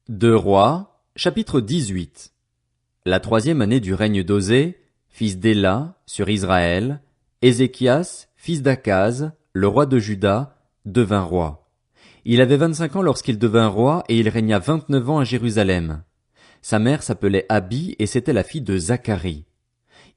Deux Rois, chapitre 18. La troisième année du règne d'Osée, fils d'Éla, sur Israël, Ézéchias, fils d'Akaz, le roi de Juda, devint roi. Il avait 25 ans lorsqu'il devint roi et il régna 29 ans à Jérusalem. Sa mère s'appelait Abi et c'était la fille de Zacharie.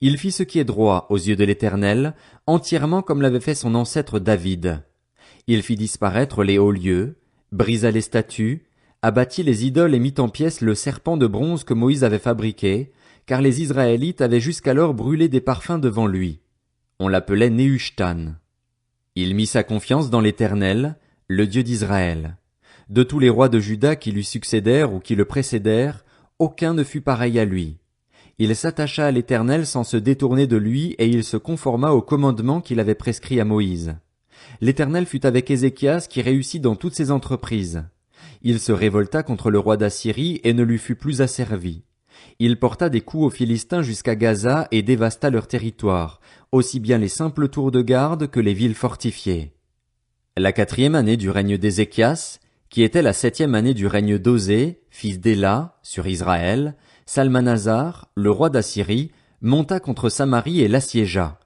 Il fit ce qui est droit aux yeux de l'Éternel, entièrement comme l'avait fait son ancêtre David. Il fit disparaître les hauts lieux, brisa les statues, abattit les idoles et mit en pièces le serpent de bronze que Moïse avait fabriqué, car les Israélites avaient jusqu'alors brûlé des parfums devant lui. On l'appelait Nehushtan. Il mit sa confiance dans l'Éternel, le Dieu d'Israël. De tous les rois de Juda qui lui succédèrent ou qui le précédèrent, aucun ne fut pareil à lui. Il s'attacha à l'Éternel sans se détourner de lui et il se conforma aux commandements qu'il avait prescrits à Moïse. L'Éternel fut avec Ézéchias qui réussit dans toutes ses entreprises. Il se révolta contre le roi d'Assyrie et ne lui fut plus asservi. Il porta des coups aux Philistins jusqu'à Gaza et dévasta leur territoire, aussi bien les simples tours de garde que les villes fortifiées. La quatrième année du règne d'Ézéchias, qui était la septième année du règne d'Osée, fils d'Éla, sur Israël, Salmanasar, le roi d'Assyrie, monta contre Samarie et l'assiégea.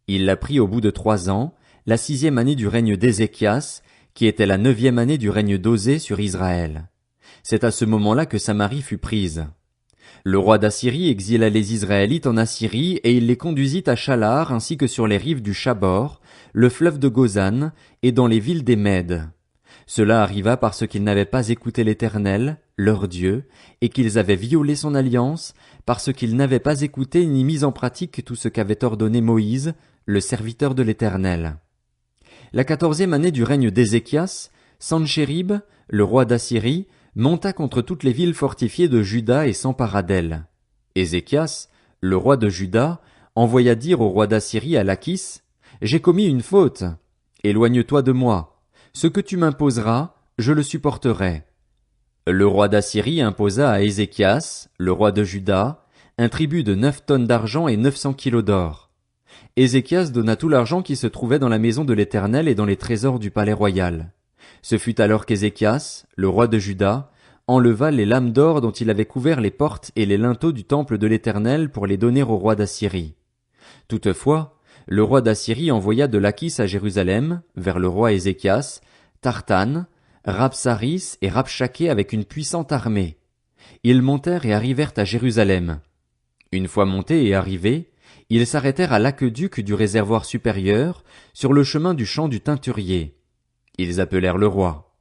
Il la prit au bout de 3 ans, la sixième année du règne d'Ézéchias, qui était la neuvième année du règne d'Osée sur Israël. C'est à ce moment-là que Samarie fut prise. Le roi d'Assyrie exila les Israélites en Assyrie et il les conduisit à Chalar ainsi que sur les rives du Chabor, le fleuve de Gozan, et dans les villes des Mèdes. Cela arriva parce qu'ils n'avaient pas écouté l'Éternel, leur Dieu, et qu'ils avaient violé son alliance, parce qu'ils n'avaient pas écouté ni mis en pratique tout ce qu'avait ordonné Moïse, le serviteur de l'Éternel. La 14e année du règne d'Ézéchias, Sanchérib, le roi d'Assyrie, monta contre toutes les villes fortifiées de Juda et s'empara d'elles. Ézéchias, le roi de Juda, envoya dire au roi d'Assyrie à Lachis, « J'ai commis une faute. Éloigne-toi de moi. Ce que tu m'imposeras, je le supporterai. » Le roi d'Assyrie imposa à Ézéchias, le roi de Juda, un tribut de 9 tonnes d'argent et 900 kilos d'or. Ézéchias donna tout l'argent qui se trouvait dans la maison de l'Éternel et dans les trésors du palais royal. Ce fut alors qu'Ézéchias, le roi de Juda, enleva les lames d'or dont il avait couvert les portes et les linteaux du temple de l'Éternel pour les donner au roi d'Assyrie. Toutefois, le roi d'Assyrie envoya de Lachis à Jérusalem, vers le roi Ézéchias, Tartan, Rabsaris et Rabshaké avec une puissante armée. Ils montèrent et arrivèrent à Jérusalem. Une fois montés et arrivés, ils s'arrêtèrent à l'aqueduc du réservoir supérieur, sur le chemin du champ du teinturier. Ils appelèrent le roi.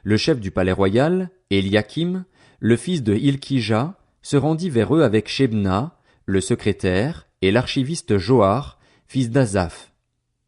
Le chef du palais royal, Éliakim, le fils de Hilkija, se rendit vers eux avec Shebna, le secrétaire, et l'archiviste Joar, fils d'Azaph.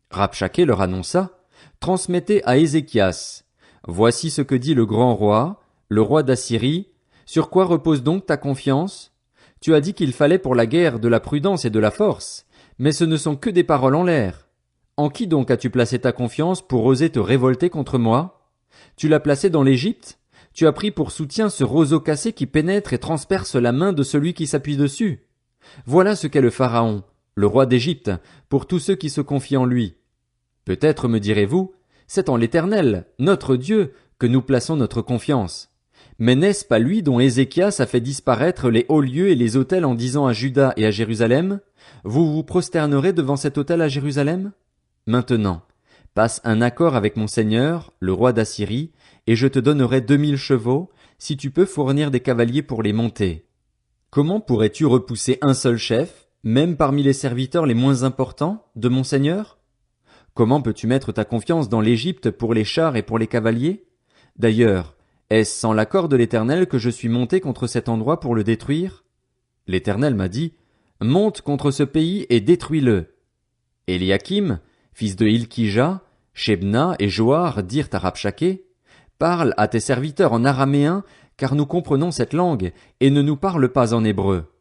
Rabshaké leur annonça, « Transmettez à Ézéchias. Voici ce que dit le grand roi, le roi d'Assyrie. Sur quoi repose donc ta confiance? Tu as dit qu'il fallait pour la guerre de la prudence et de la force, mais ce ne sont que des paroles en l'air. En qui donc as-tu placé ta confiance pour oser te révolter contre moi? Tu l'as placé dans l'Égypte? Tu as pris pour soutien ce roseau cassé qui pénètre et transperce la main de celui qui s'appuie dessus. Voilà ce qu'est le Pharaon, le roi d'Égypte, pour tous ceux qui se confient en lui. Peut-être me direz-vous, c'est en l'Éternel, notre Dieu, que nous plaçons notre confiance. Mais n'est-ce pas lui dont Ézéchias a fait disparaître les hauts lieux et les autels en disant à Juda et à Jérusalem, vous vous prosternerez devant cet autel à Jérusalem? Maintenant, passe un accord avec mon seigneur, le roi d'Assyrie, et je te donnerai 2000 chevaux, si tu peux fournir des cavaliers pour les monter. Comment pourrais-tu repousser un seul chef, même parmi les serviteurs les moins importants, de mon seigneur? Comment peux-tu mettre ta confiance dans l'Égypte pour les chars et pour les cavaliers? D'ailleurs, est-ce sans l'accord de l'Éternel que je suis monté contre cet endroit pour le détruire? L'Éternel m'a dit, monte contre ce pays et détruis-le. Éliakim, fils de Hilkija, Shebna et Joar dirent à Rabshaké, parle à tes serviteurs en araméen, car nous comprenons cette langue, et ne nous parle pas en hébreu.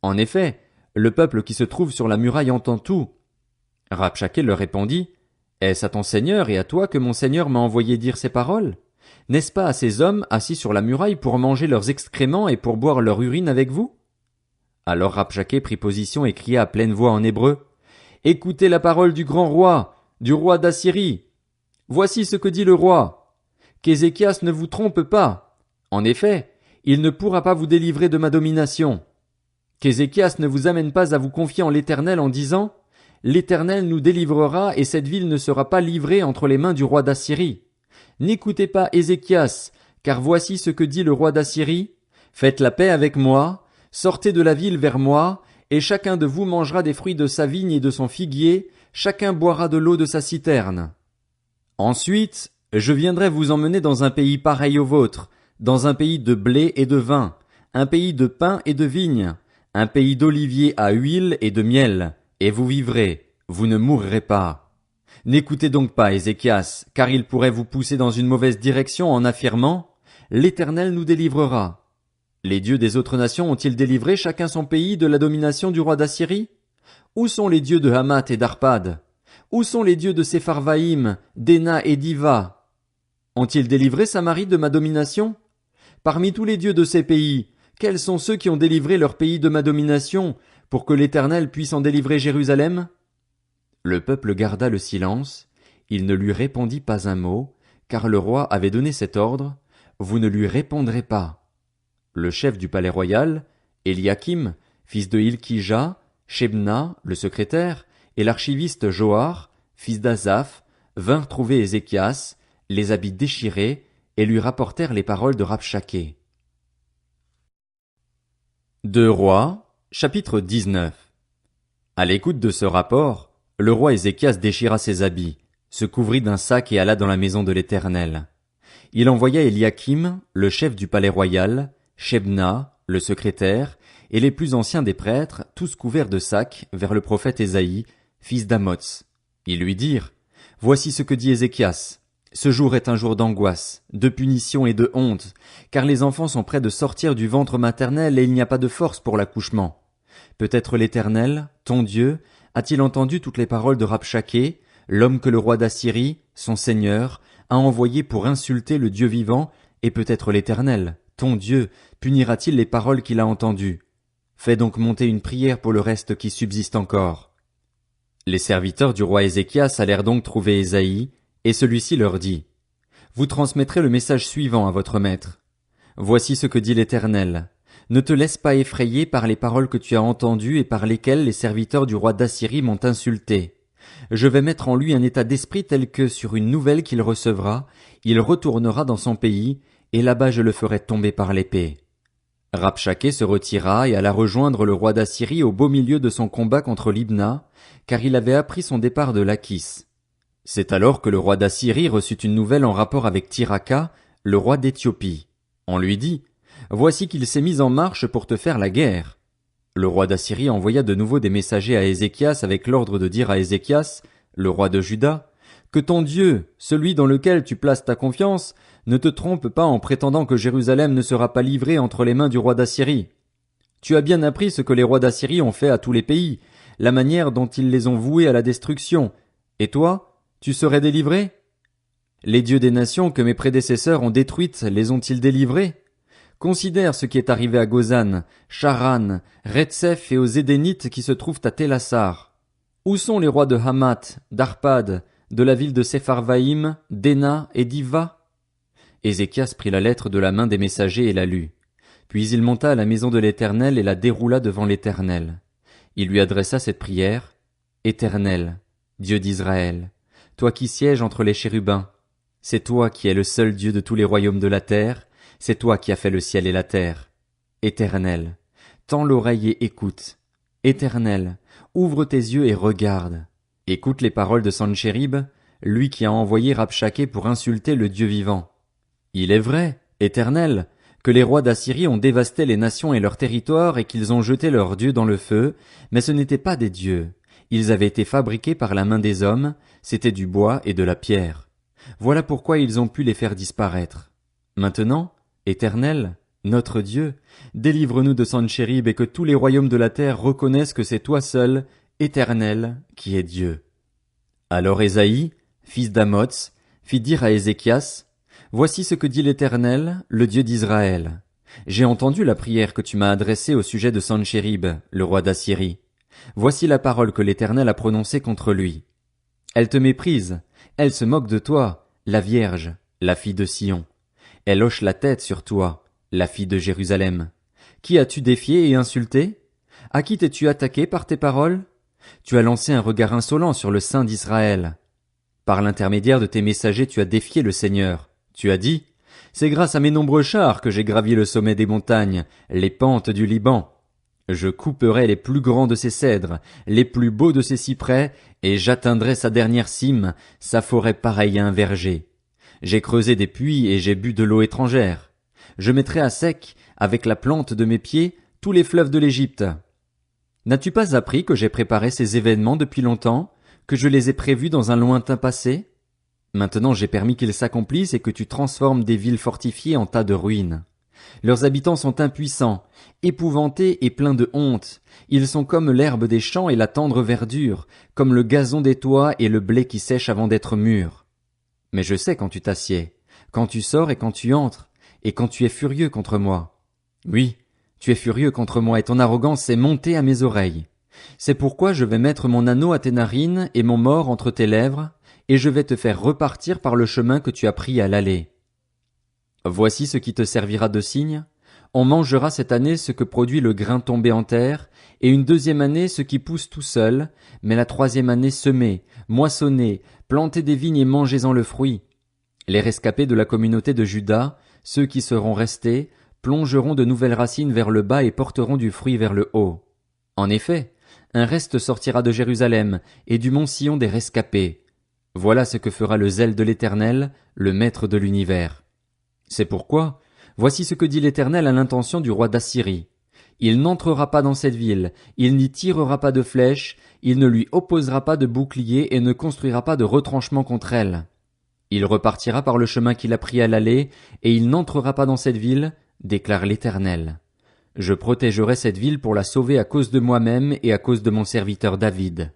En effet, le peuple qui se trouve sur la muraille entend tout. Rabshaké leur répondit, est-ce à ton seigneur et à toi que mon seigneur m'a envoyé dire ces paroles? N'est-ce pas à ces hommes assis sur la muraille pour manger leurs excréments et pour boire leur urine avec vous? Alors Rabshaké prit position et cria à pleine voix en hébreu, écoutez la parole du grand roi, du roi d'Assyrie. Voici ce que dit le roi. Qu'Ézéchias ne vous trompe pas. En effet, Il ne pourra pas vous délivrer de ma domination. Qu'Ézéchias ne vous amène pas à vous confier en l'Éternel en disant, l'Éternel nous délivrera et cette ville ne sera pas livrée entre les mains du roi d'Assyrie. N'écoutez pas Ézéchias, car voici ce que dit le roi d'Assyrie. Faites la paix avec moi, sortez de la ville vers moi, et chacun de vous mangera des fruits de sa vigne et de son figuier, chacun boira de l'eau de sa citerne. Ensuite, je viendrai vous emmener dans un pays pareil au vôtre, dans un pays de blé et de vin, un pays de pain et de vigne, un pays d'oliviers à huile et de miel, et vous vivrez, vous ne mourrez pas. N'écoutez donc pas Ézéchias, car il pourrait vous pousser dans une mauvaise direction en affirmant, l'Éternel nous délivrera. Les dieux des autres nations ont-ils délivré chacun son pays de la domination du roi d'Assyrie? Où sont les dieux de Hamath et d'Arpad? Où sont les dieux de Sepharvaïm, d'Héna et d'Iva? Ont-ils délivré Samarie de ma domination? Parmi tous les dieux de ces pays, quels sont ceux qui ont délivré leur pays de ma domination, pour que l'Éternel puisse en délivrer Jérusalem? Le peuple garda le silence, il ne lui répondit pas un mot, car le roi avait donné cet ordre, vous ne lui répondrez pas. Le chef du palais royal, Eliakim, fils de Hilkija, Shebna, le secrétaire, et l'archiviste Joar, fils d'Azaph, vinrent trouver Ézéchias, les habits déchirés, et lui rapportèrent les paroles de Rabshaké. 2 Rois, chapitre 19. À l'écoute de ce rapport, le roi Ézéchias déchira ses habits, se couvrit d'un sac et alla dans la maison de l'Éternel. Il envoya Eliakim, le chef du palais royal, Shebna, le secrétaire, et les plus anciens des prêtres, tous couverts de sacs, vers le prophète Ésaïe, fils d'Amoz. Ils lui dirent, voici ce que dit Ézéchias. Ce jour est un jour d'angoisse, de punition et de honte, car les enfants sont près de sortir du ventre maternel et il n'y a pas de force pour l'accouchement. Peut-être l'Éternel, ton Dieu, a-t-il entendu toutes les paroles de Rabshaké, l'homme que le roi d'Assyrie, son seigneur, a envoyé pour insulter le Dieu vivant, et peut-être l'Éternel, ton Dieu, punira-t-il les paroles qu'il a entendues. Fais donc monter une prière pour le reste qui subsiste encore. Les serviteurs du roi Ézéchias allèrent donc trouver Ésaïe, et celui-ci leur dit, vous transmettrez le message suivant à votre maître. Voici ce que dit l'Éternel. Ne te laisse pas effrayer par les paroles que tu as entendues et par lesquelles les serviteurs du roi d'Assyrie m'ont insulté. Je vais mettre en lui un état d'esprit tel que, sur une nouvelle qu'il recevra, il retournera dans son pays, et là-bas je le ferai tomber par l'épée. Rabshaké se retira et alla rejoindre le roi d'Assyrie au beau milieu de son combat contre Libna, car il avait appris son départ de Lachis. C'est alors que le roi d'Assyrie reçut une nouvelle en rapport avec Tiraka, le roi d'Éthiopie. On lui dit, voici qu'il s'est mis en marche pour te faire la guerre. Le roi d'Assyrie envoya de nouveau des messagers à Ézéchias avec l'ordre de dire à Ézéchias, le roi de Juda, que ton Dieu, celui dans lequel tu places ta confiance, ne te trompe pas en prétendant que Jérusalem ne sera pas livrée entre les mains du roi d'Assyrie. Tu as bien appris ce que les rois d'Assyrie ont fait à tous les pays, la manière dont ils les ont voués à la destruction. Et toi, tu serais délivré? Les dieux des nations que mes prédécesseurs ont détruites les ont-ils délivrés? Considère ce qui est arrivé à Gozan, Charan, Retsef et aux Édénites qui se trouvent à Télassar. Où sont les rois de Hamath, d'Arpad, de la ville de Sepharvaïm, d'Héna et d'Iva? Ézéchias prit la lettre de la main des messagers et la lut. Puis il monta à la maison de l'Éternel et la déroula devant l'Éternel. Il lui adressa cette prière. Éternel, Dieu d'Israël, toi qui sièges entre les chérubins, c'est toi qui es le seul Dieu de tous les royaumes de la terre, c'est toi qui as fait le ciel et la terre. Éternel, tends l'oreille et écoute. Éternel, ouvre tes yeux et regarde. Écoute les paroles de Sanchérib, lui qui a envoyé Rabshaké pour insulter le Dieu vivant. Il est vrai, Éternel, que les rois d'Assyrie ont dévasté les nations et leurs territoires et qu'ils ont jeté leurs dieux dans le feu, mais ce n'étaient pas des dieux. Ils avaient été fabriqués par la main des hommes, c'était du bois et de la pierre. Voilà pourquoi ils ont pu les faire disparaître. Maintenant, Éternel, notre Dieu, délivre-nous de Sanchérib et que tous les royaumes de la terre reconnaissent que c'est toi seul, Éternel, qui es Dieu. Alors Ésaïe, fils d'Amoz, fit dire à Ézéchias, voici ce que dit l'Éternel, le Dieu d'Israël. J'ai entendu la prière que tu m'as adressée au sujet de Sanchérib, le roi d'Assyrie. Voici la parole que l'Éternel a prononcée contre lui. Elle te méprise, elle se moque de toi, la Vierge, la fille de Sion. Elle hoche la tête sur toi, la fille de Jérusalem? Qui as-tu défié et insulté? À qui t'es-tu attaqué par tes paroles? Tu as lancé un regard insolent sur le Saint d'Israël. Par l'intermédiaire de tes messagers tu as défié le Seigneur. Tu as dit, c'est grâce à mes nombreux chars que j'ai gravi le sommet des montagnes, les pentes du Liban. Je couperai les plus grands de ses cèdres, les plus beaux de ses cyprès, et j'atteindrai sa dernière cime, sa forêt pareille à un verger. J'ai creusé des puits et j'ai bu de l'eau étrangère. Je mettrai à sec, avec la plante de mes pieds, tous les fleuves de l'Égypte. N'as-tu pas appris que j'ai préparé ces événements depuis longtemps, que je les ai prévus dans un lointain passé? Maintenant j'ai permis qu'ils s'accomplissent et que tu transformes des villes fortifiées en tas de ruines. Leurs habitants sont impuissants, épouvantés et pleins de honte. Ils sont comme l'herbe des champs et la tendre verdure, comme le gazon des toits et le blé qui sèche avant d'être mûr. Mais je sais quand tu t'assieds, quand tu sors et quand tu entres, et quand tu es furieux contre moi. Oui, tu es furieux contre moi et ton arrogance est montée à mes oreilles. C'est pourquoi je vais mettre mon anneau à tes narines et mon mors entre tes lèvres, et je vais te faire repartir par le chemin que tu as pris à l'aller. Voici ce qui te servira de signe. On mangera cette année ce que produit le grain tombé en terre, et une deuxième année ce qui pousse tout seul, mais la troisième année semez, moissonnez, plantez des vignes et mangez-en le fruit. Les rescapés de la communauté de Juda, ceux qui seront restés, plongeront de nouvelles racines vers le bas et porteront du fruit vers le haut. En effet, un reste sortira de Jérusalem, et du mont Sion des rescapés. Voilà ce que fera le zèle de l'Éternel, le Maître de l'univers. C'est pourquoi, voici ce que dit l'Éternel à l'intention du roi d'Assyrie. Il n'entrera pas dans cette ville, il n'y tirera pas de flèches, il ne lui opposera pas de bouclier et ne construira pas de retranchement contre elle. Il repartira par le chemin qu'il a pris à l'aller, et il n'entrera pas dans cette ville, déclare l'Éternel. Je protégerai cette ville pour la sauver à cause de moi-même et à cause de mon serviteur David.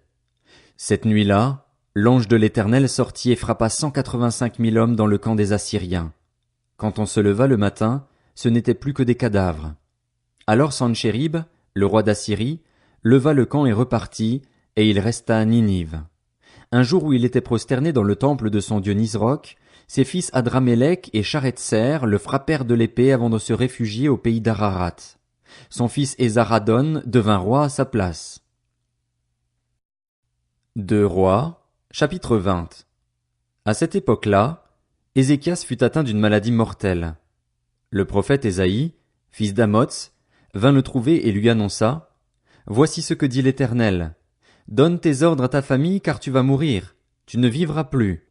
Cette nuit-là, l'ange de l'Éternel sortit et frappa 185 000 hommes dans le camp des Assyriens. Quand on se leva le matin, ce n'étaient plus que des cadavres. Alors Sanchérib, le roi d'Assyrie, leva le camp et repartit, et il resta à Ninive. Un jour où il était prosterné dans le temple de son dieu Nisroch, ses fils Adramélec et Charetser le frappèrent de l'épée avant de se réfugier au pays d'Ararat. Son fils Ésaradon devint roi à sa place. 2 Rois, chapitre 20. À cette époque-là, Ézéchias fut atteint d'une maladie mortelle. Le prophète Ésaïe, fils d'Amoz, vint le trouver et lui annonça, « Voici ce que dit l'Éternel. Donne tes ordres à ta famille car tu vas mourir. Tu ne vivras plus. »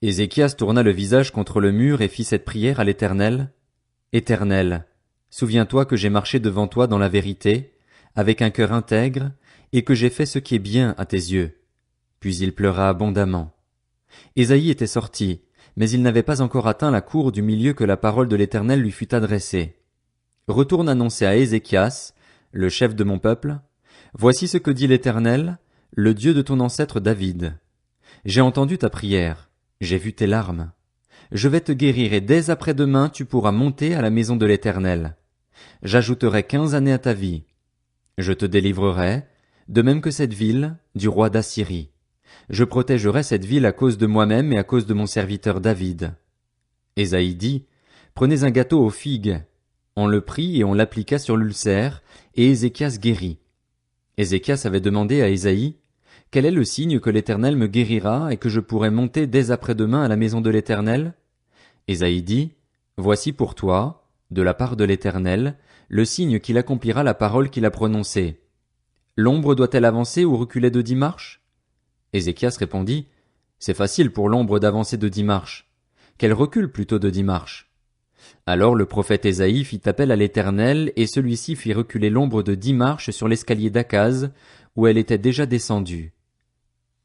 Ézéchias tourna le visage contre le mur et fit cette prière à l'Éternel. « Éternel, souviens-toi que j'ai marché devant toi dans la vérité, avec un cœur intègre, et que j'ai fait ce qui est bien à tes yeux. » Puis il pleura abondamment. Ésaïe était sorti, mais il n'avait pas encore atteint la cour du milieu que la parole de l'Éternel lui fut adressée. « Retourne annoncer à Ézéchias, le chef de mon peuple, « Voici ce que dit l'Éternel, le Dieu de ton ancêtre David. J'ai entendu ta prière, j'ai vu tes larmes. Je vais te guérir et dès après-demain tu pourras monter à la maison de l'Éternel. J'ajouterai 15 années à ta vie. Je te délivrerai, de même que cette ville, du roi d'Assyrie. Je protégerai cette ville à cause de moi-même et à cause de mon serviteur David. » Ésaïe dit, « Prenez un gâteau aux figues. » On le prit et on l'appliqua sur l'ulcère, et Ézéchias guérit. Ézéchias avait demandé à Ésaïe, « Quel est le signe que l'Éternel me guérira et que je pourrai monter dès après-demain à la maison de l'Éternel ?» Ésaïe dit, « Voici pour toi, de la part de l'Éternel, le signe qu'il accomplira la parole qu'il a prononcée. L'ombre doit-elle avancer ou reculer de 10 marches ?» Ézéchias répondit, « C'est facile pour l'ombre d'avancer de 10 marches. Qu'elle recule plutôt de 10 marches. » Alors le prophète Ésaïe fit appel à l'Éternel, et celui-ci fit reculer l'ombre de 10 marches sur l'escalier d'Akaz, où elle était déjà descendue.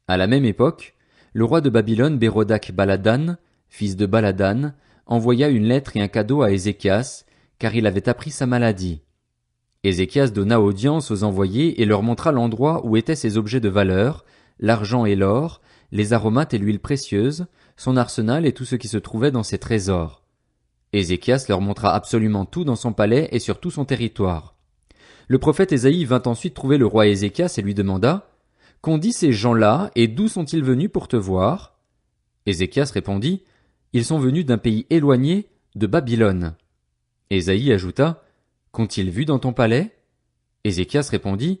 À la même époque, le roi de Babylone Bérodach Baladan, fils de Baladan, envoya une lettre et un cadeau à Ézéchias, car il avait appris sa maladie. Ézéchias donna audience aux envoyés et leur montra l'endroit où étaient ses objets de valeur, l'argent et l'or, les aromates et l'huile précieuse, son arsenal et tout ce qui se trouvait dans ses trésors. Ézéchias leur montra absolument tout dans son palais et sur tout son territoire. Le prophète Ésaïe vint ensuite trouver le roi Ézéchias et lui demanda, « Qu'ont dit ces gens-là et d'où sont-ils venus pour te voir ?» Ézéchias répondit, « Ils sont venus d'un pays éloigné, de Babylone. » Ésaïe ajouta, Qu'ont-ils vu dans ton palais? Ézéchias répondit,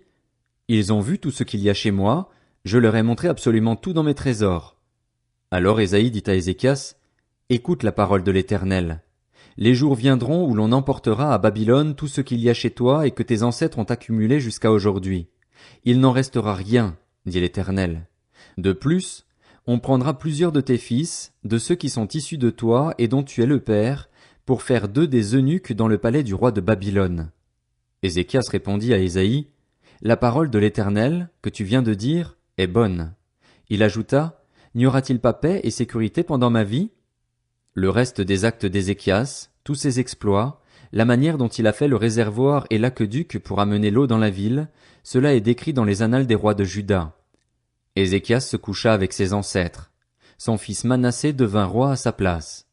Ils ont vu tout ce qu'il y a chez moi, je leur ai montré absolument tout dans mes trésors. Alors Ésaïe dit à Ézéchias, Écoute la parole de l'Éternel. Les jours viendront où l'on emportera à Babylone tout ce qu'il y a chez toi et que tes ancêtres ont accumulé jusqu'à aujourd'hui. Il n'en restera rien, dit l'Éternel. De plus, on prendra plusieurs de tes fils, de ceux qui sont issus de toi et dont tu es le père, pour faire d'eux des eunuques dans le palais du roi de Babylone. Ézéchias répondit à Ésaïe, La parole de l'Éternel, que tu viens de dire, est bonne. Il ajouta, N'y aura-t-il pas paix et sécurité pendant ma vie? Le reste des actes d'Ézéchias, tous ses exploits, la manière dont il a fait le réservoir et l'aqueduc pour amener l'eau dans la ville, cela est décrit dans les annales des rois de Juda. Ézéchias se coucha avec ses ancêtres. Son fils Manassé devint roi à sa place.